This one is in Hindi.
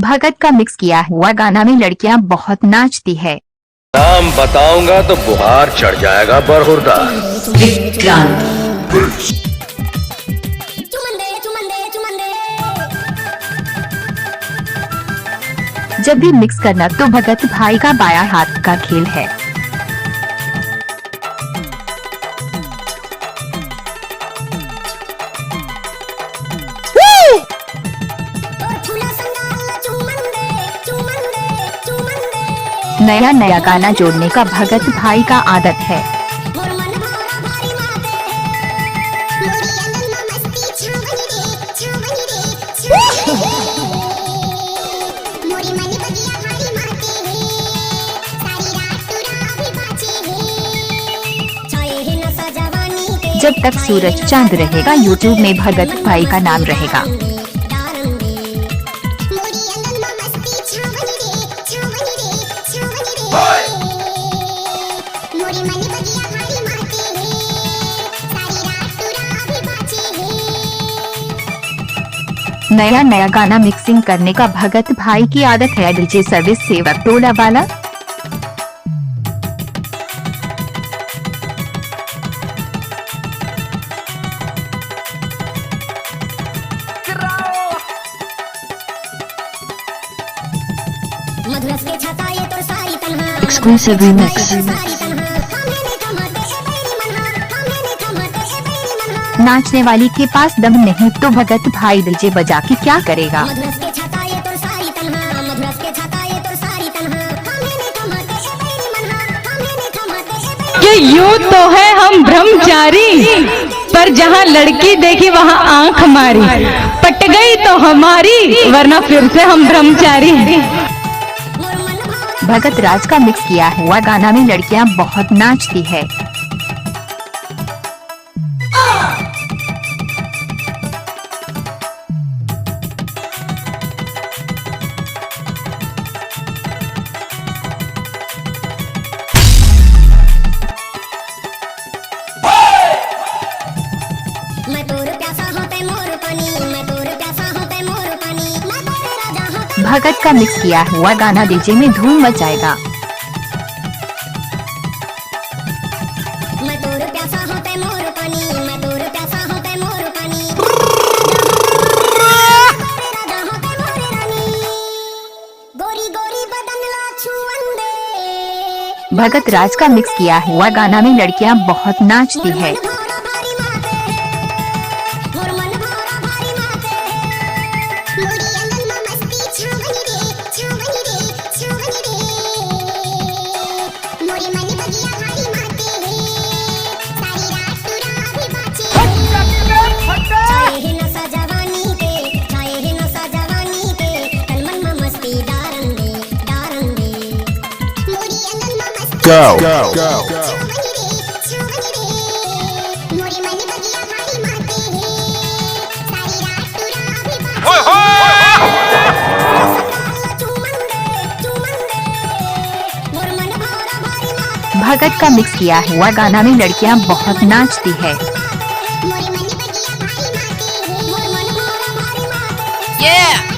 भगत का मिक्स किया हुआ गाना में लड़कियां बहुत नाचती है। नाम बताऊंगा तो बुखार चढ़ जाएगा बरहुरदार। जब भी मिक्स करना तो भगत भाई का बायां हाथ का खेल है। नया नया गाना जोड़ने का भगत भाई का आदत है। जब तक सूरज चांद रहेगा यूट्यूब में भगत भाई का नाम रहेगा। नया नया गाना मिक्सिंग करने का भगत भाई की आदत है। डीजे सर्विस सेवक टोला वाला। Exclusive remix. नाचने वाली के पास दम नहीं तो भगत भाई डीजे बजा के क्या करेगा। ये यूं तो है हम ब्रह्मचारी, पर जहाँ लड़की देखी वहाँ आंख मारी। पट गई तो हमारी, वरना फिर से हम ब्रह्मचारी। भगत राज का मिक्स किया हुआ गाना में लड़कियां बहुत नाचती है। भगत का मिक्स किया हुआ गाना डीजे में धूम मचाएगा। भगत राज का मिक्स किया हुआ गाना में लड़कियां बहुत नाचती है। भगत का मिक्स किया हुआ गाना में लड़कियां बहुत नाचती है। Yeah!